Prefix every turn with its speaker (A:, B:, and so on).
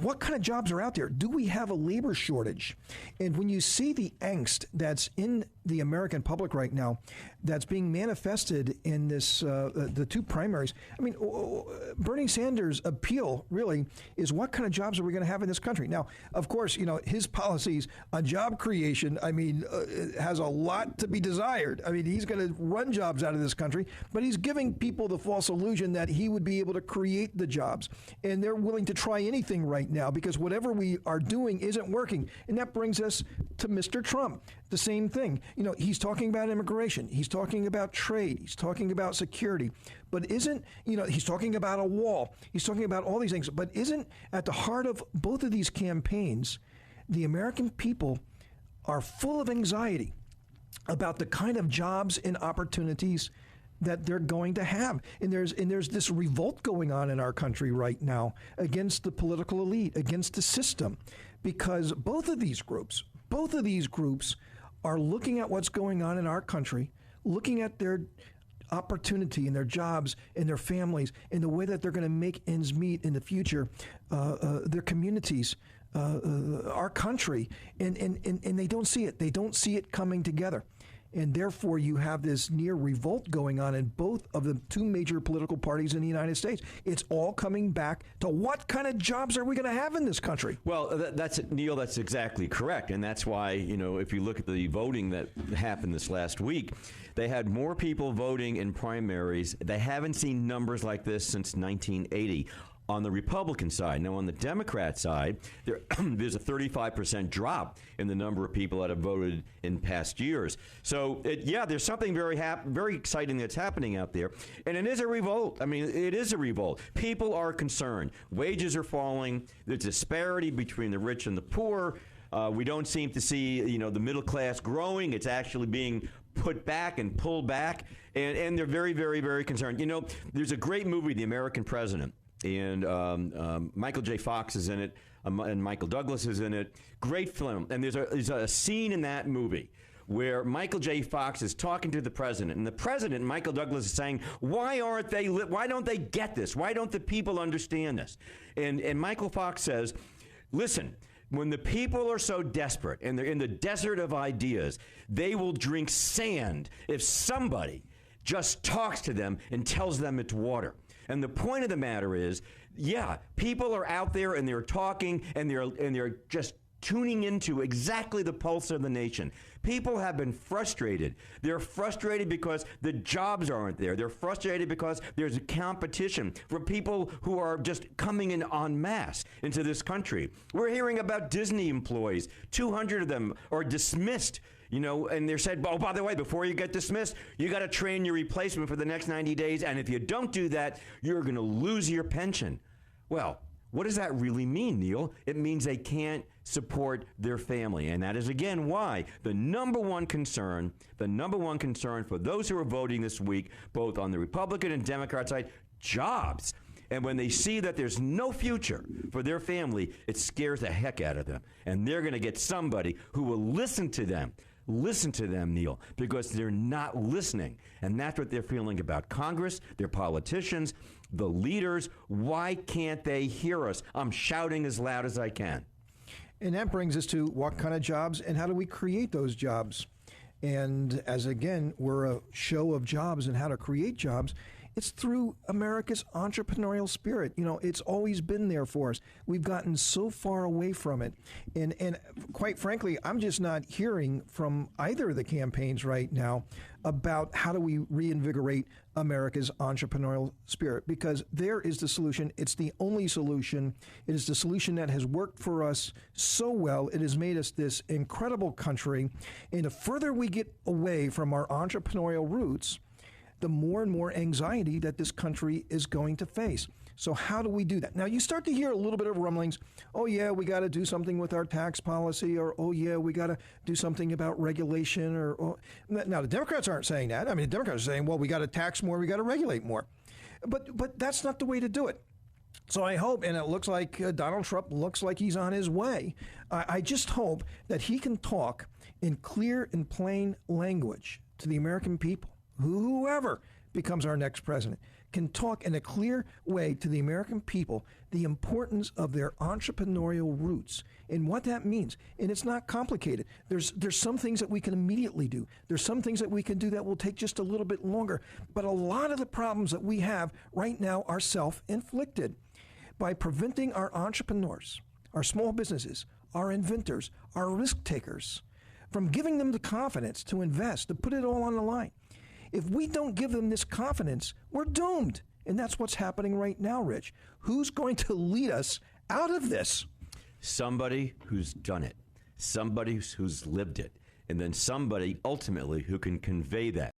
A: what kind of jobs are out there? Do we have a labor shortage? And when you see the angst that's in the American public right now, that's being manifested in this the two primaries. I mean, Bernie Sanders' appeal really is what kind of jobs are we going to have in this country? Now, of course, his policies on job creation, has a lot to be desired. I mean, he's going to run jobs out of this country, but he's giving people the false illusion that he would be able to create the jobs. And they're willing to try anything right now because whatever we are doing isn't working. And that brings us to Mr. Trump. The same thing. He's talking about immigration. He's talking about trade. He's talking about security. But he's talking about a wall. He's talking about all these things. But isn't at the heart of both of these campaigns, the American people are full of anxiety about the kind of jobs and opportunities that they're going to have. And there's this revolt going on in our country right now against the political elite, against the system, because both of these groups are looking at what's going on in our country, looking at their opportunity and their jobs and their families and the way that they're going to make ends meet in the future, their communities, our country, and they don't see it. They don't see it coming together. And therefore, you have this near revolt going on in both of the two major political parties in the United States. It's all coming back to what kind of jobs are we going to have in this country?
B: Well, Neal, that's exactly correct. And that's why, if you look at the voting that happened this last week, they had more people voting in primaries. They haven't seen numbers like this since 1980. On the Republican side. Now, on the Democrat side, there's a 35% drop in the number of people that have voted in past years. So, there's something very exciting that's happening out there. And it is a revolt. I mean, it is a revolt. People are concerned. Wages are falling. There's disparity between the rich and the poor. We don't seem to see, the middle class growing. It's actually being put back and pulled back. And they're very, very, very concerned. There's a great movie, The American President. And Michael J. Fox is in it, and Michael Douglas is in it. Great film. And there's a scene in that movie where Michael J. Fox is talking to the president, and the president, Michael Douglas, is saying, why don't they get this? Why don't the people understand this? And Michael Fox says, listen, when the people are so desperate and they're in the desert of ideas, they will drink sand if somebody just talks to them and tells them it's water. And the point of the matter is, people are out there and they're talking and they're just tuning into exactly the pulse of the nation. People have been frustrated. They're frustrated because the jobs aren't there. They're frustrated because there's a competition for people who are just coming in en masse into this country. We're hearing about Disney employees. 200 of them are dismissed. And they're said, oh, by the way, before you get dismissed, you got to train your replacement for the next 90 days. And if you don't do that, you're going to lose your pension. Well, what does that really mean, Neal? It means they can't support their family. And that is, again, why the number one concern for those who are voting this week, both on the Republican and Democrat side, jobs. And when they see that there's no future for their family, it scares the heck out of them. And they're going to get somebody who will listen to them. Listen to them, Neal, because they're not listening. And that's what they're feeling about Congress, their politicians, the leaders. Why can't they hear us? I'm shouting as loud as I can.
A: And that brings us to what kind of jobs and how do we create those jobs? And as, again, we're a show of jobs and how to create jobs, it's through America's entrepreneurial spirit. It's always been there for us. We've gotten so far away from it. And quite frankly, I'm just not hearing from either of the campaigns right now about how do we reinvigorate America's entrepreneurial spirit, because there is the solution. It's the only solution. It is the solution that has worked for us so well. It has made us this incredible country. And the further we get away from our entrepreneurial roots, the more and more anxiety that this country is going to face. So how do we do that? Now, you start to hear a little bit of rumblings. Oh, yeah, we got to do something with our tax policy, or, oh, yeah, we got to do something about regulation. Now, the Democrats aren't saying that. I mean, the Democrats are saying, well, we got to tax more, we got to regulate more. But that's not the way to do it. So I hope, and it looks like Donald Trump looks like he's on his way. I just hope that he can talk in clear and plain language to the American people, whoever becomes our next president, can talk in a clear way to the American people the importance of their entrepreneurial roots and what that means. And it's not complicated. There's some things that we can immediately do. There's some things that we can do that will take just a little bit longer. But a lot of the problems that we have right now are self-inflicted. By preventing our entrepreneurs, our small businesses, our inventors, our risk takers, from giving them the confidence to invest, to put it all on the line. If we don't give them this confidence, we're doomed. And that's what's happening right now, Rich. Who's going to lead us out of this?
B: Somebody who's done it, somebody who's lived it, and then somebody ultimately who can convey that